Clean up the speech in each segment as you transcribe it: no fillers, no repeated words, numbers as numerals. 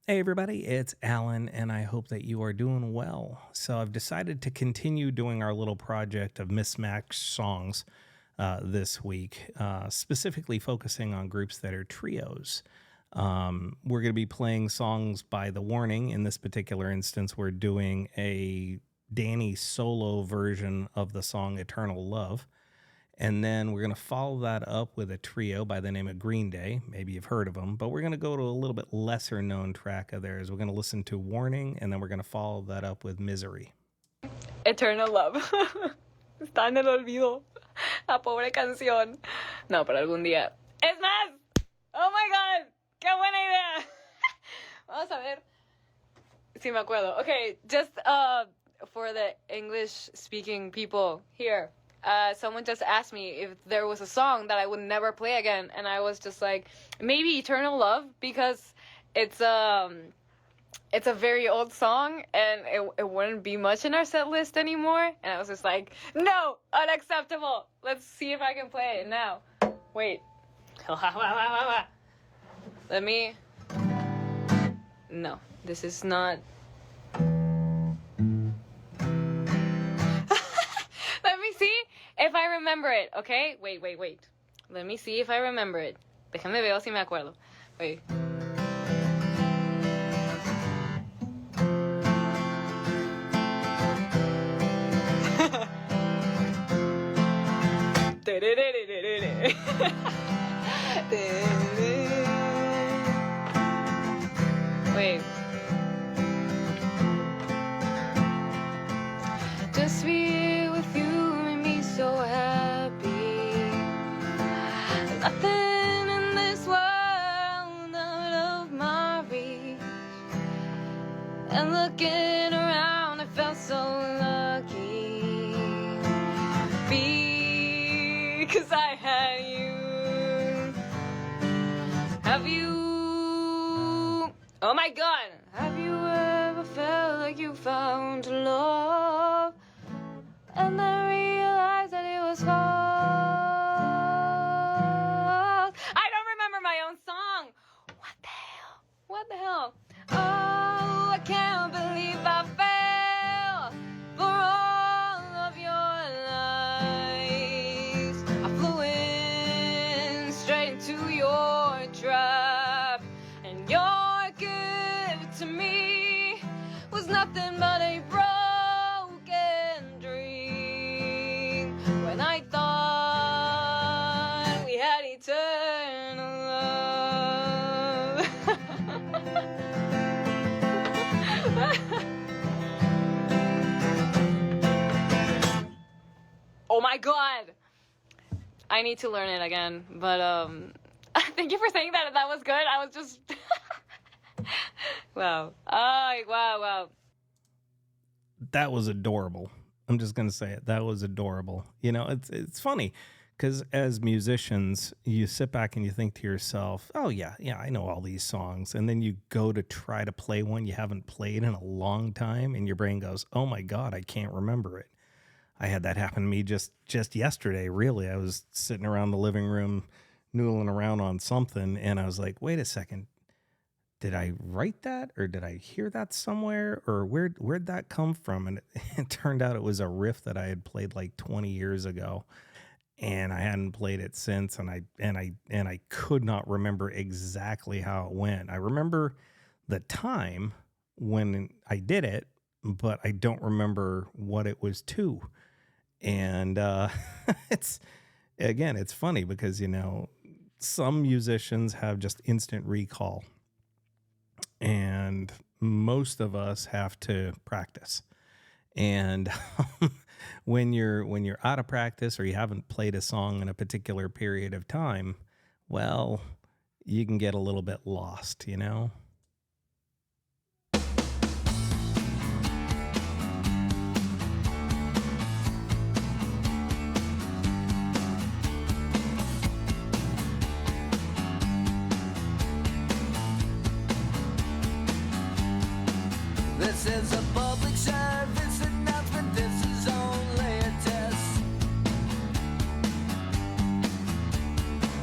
Hey everybody, it's Alan, and I hope that you are doing well. So I've decided to continue doing our little project of mismatched songs this week, specifically focusing on groups that are trios. We're going to be playing songs by The Warning. In this particular instance, we're doing a Dany solo version of the song Eternal Love. And then we're going to follow that up with a trio by the name of Greenday. Maybe you've heard of them, but we're going to go to a little bit lesser known track of theirs. We're going to listen to Warning, and then we're going to follow that up with Msery. Eternal Love. Está en el olvido. La pobre canción. No, pero algún día. ¡Es más! ¡Oh my god! ¡Qué buena idea! Vamos a ver. Sí, me acuerdo. Okay, just for the English-speaking people here. Someone just asked me if there was a song that I would never play again, and I was just like, maybe Eternal Love, because it's a very old song, and it wouldn't be much in our set list anymore, and I was just like, no, unacceptable. Let's see if I can play it now. Wait. Let me... No, this is not... Let me see if I remember it, okay? Wait. Let me see if I remember it. Déjame ver si me acuerdo. Wait. Wait. Just be with you made me so happy. Nothing in this world out of my reach. And looking around, I felt so lucky. Because I had you. Have you... Oh my god! Have you ever felt like you found love? And then realized that it was false. I don't remember my own song. What the hell? Oh, I can't believe I fell for all of your lies. I flew in straight into your trap, and your gift to me was nothing but a broken dream. When I thought we had eternal love. Oh my god! I need to learn it again, but thank you for saying that. That was good. I was just wow. Wow. That was adorable. I'm just going to say it. That was adorable. You know, it's funny because as musicians, you sit back and you think to yourself, oh, yeah, I know all these songs. And then you go to try to play one you haven't played in a long time, and your brain goes, oh, my God, I can't remember it. I had that happen to me just yesterday, really. I was sitting around the living room, noodling around on something, and I was like, wait a second. Did I write that, or did I hear that somewhere, or where'd that come from? And it turned out it was a riff that I had played like 20 years ago, and I hadn't played it since, and I could not remember exactly how it went. I remember the time when I did it, but I don't remember what it was to. And it's funny because, you know, some musicians have just instant recall. And most of us have to practice. And when you're out of practice or you haven't played a song in a particular period of time, well, you can get a little bit lost, you know? This is a public service announcement. This is only a test.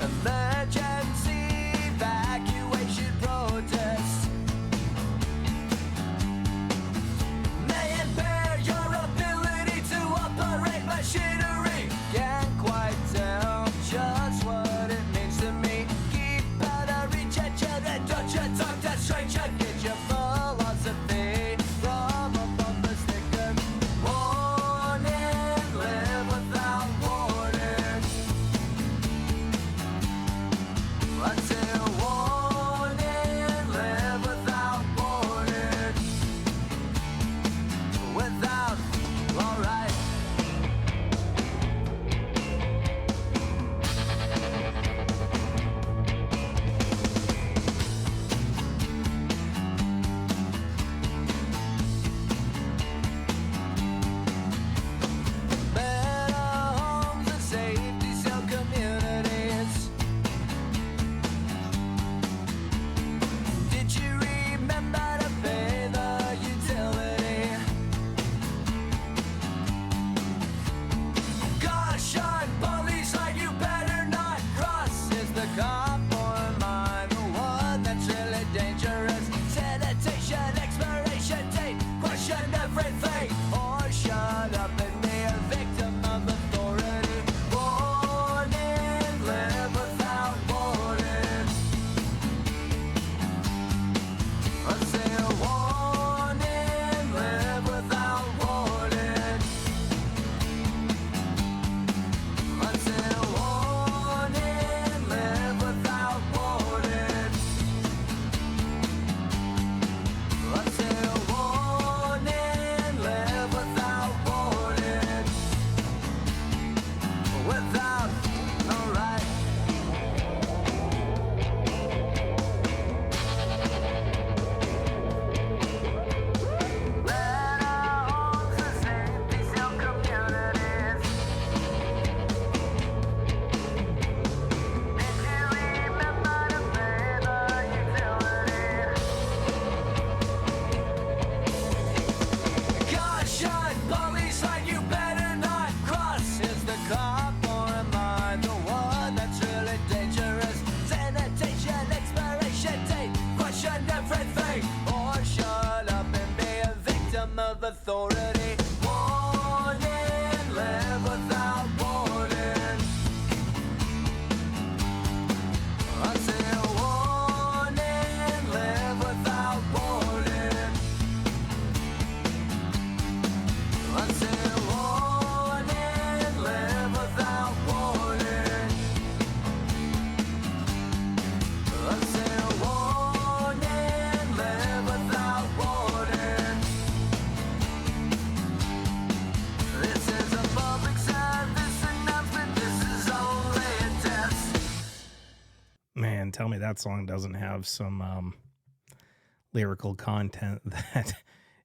Emergency evacuation protest. authority. Warning, live without warning. I say warning, live without warning. I say warning, live without warning. I say warning, live without warning. This is a public service announcement. This is only a test. Man, tell me that song doesn't have some lyrical content that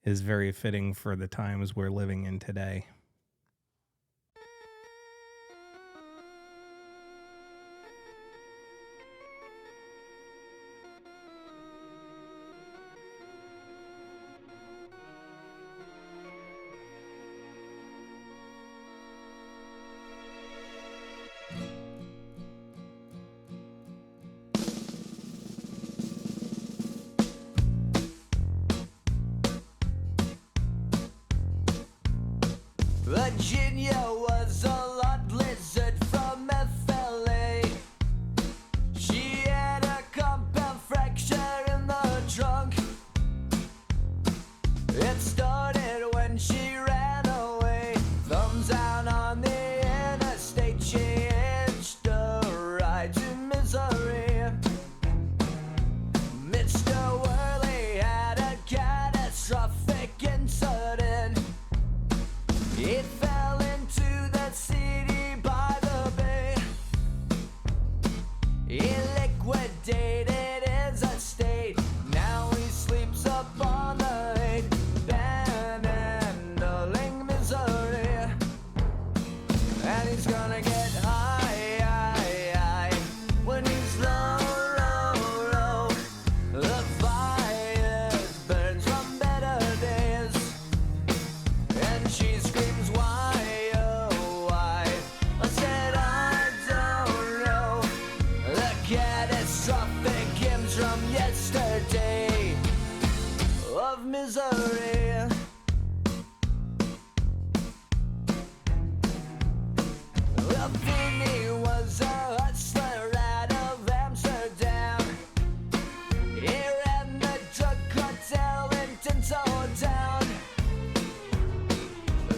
is very fitting for the times we're living in today. Virginia was a lot lizard from FLA. She had a compound fracture in the trunk. It started when she ran away. Thumbs out on the interstate. She hitched a ride to Msery. Mr. Worley had a catastrophic incident. He fell into the city by the bay. He liquidated his estate. Now he sleeps up on the lake, panhandling Msery. And he's gonna get high when he's low, low, low. The fire burns from better days. And she screams, why, oh, why? I said, I don't know. The catastrophic hymns from yesterday of Msery. Well, Vinny was a hustler out of Amsterdam. He ran the drug cartel in Tinseltown.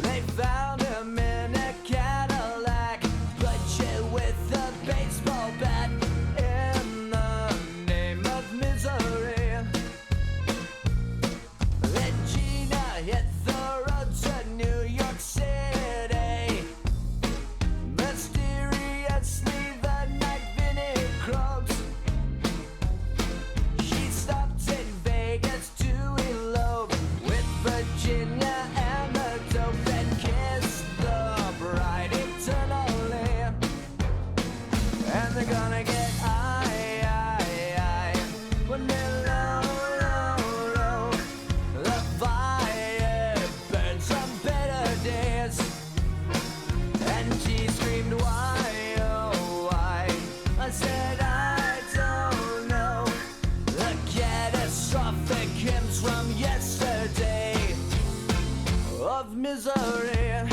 They found him in a Cadillac, bloodshed with a baseball bat in the name of Msery. Then Gina hit the road to New York City. Mysteriously the night Vinny croaked. She stopped in Vegas to elope with Virginia and the dope and kissed the bride eternally. And they're gonna get high when they're low, low, low. The fire burns from better days. And she screamed, why, oh, why? I said, I don't know. The catastrophic hymns from yesterday of Msery.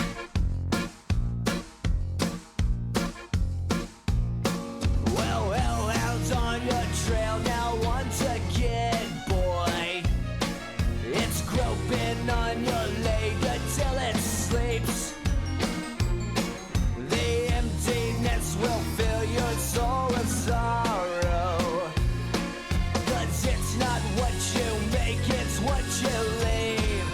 Well, out on your trail now once again, boy. It's groping on your leg until it sleeps. The emptiness will fill your soul with sorrow. 'Cause it's not what you make, it's what you leave.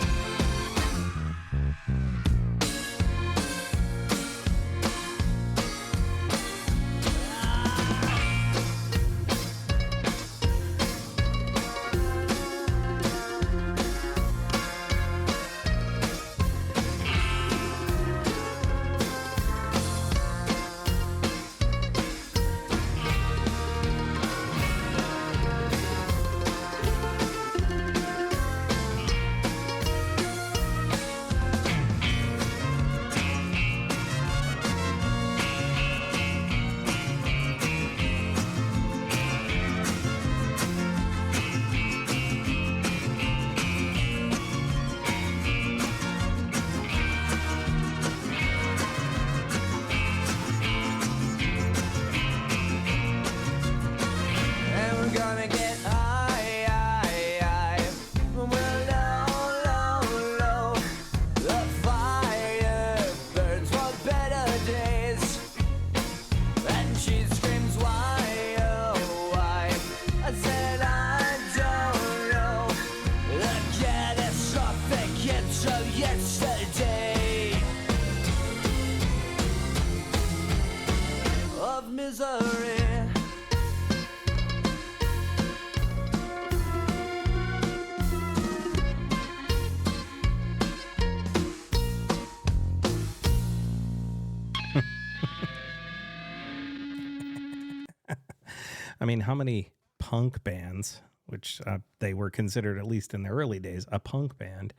I mean, how many punk bands, which they were considered, at least in the early days, a punk band,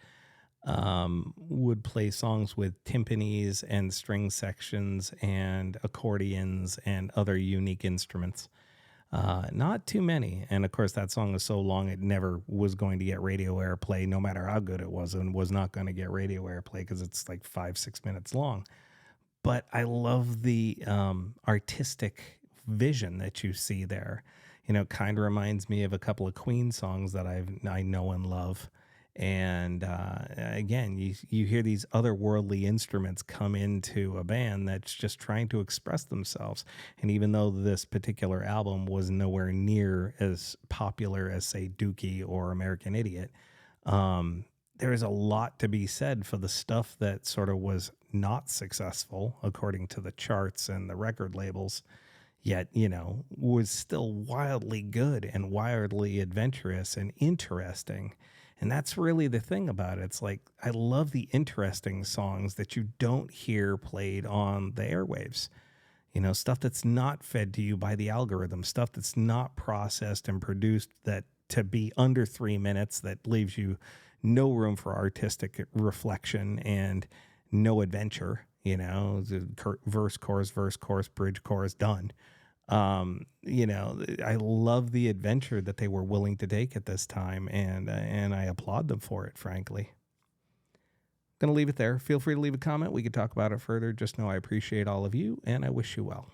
would play songs with timpanis and string sections and accordions and other unique instruments? Not too many. And of course, that song is so long, it never was going to get radio airplay, no matter how good it was, and was not going to get radio airplay because it's like 5-6 minutes long. But I love the artistic vision that you see there. You know, kind of reminds me of a couple of Queen songs that I know and love. And again, you hear these otherworldly instruments come into a band that's just trying to express themselves. And even though this particular album was nowhere near as popular as, say, Dookie or American Idiot, there is a lot to be said for the stuff that sort of was not successful according to the charts and the record labels, yet, you know, was still wildly good and wildly adventurous and interesting. And that's really the thing about it. It's like, I love the interesting songs that you don't hear played on the airwaves. You know, stuff that's not fed to you by the algorithm, stuff that's not processed and produced that to be under 3 minutes, that leaves you no room for artistic reflection and no adventure, you know, verse, chorus, bridge, chorus, done. You know, I love the adventure that they were willing to take at this time, and I applaud them for it, frankly. Gonna leave it there. Feel free to leave a comment. We could talk about it further. Just know I appreciate all of you, and I wish you well.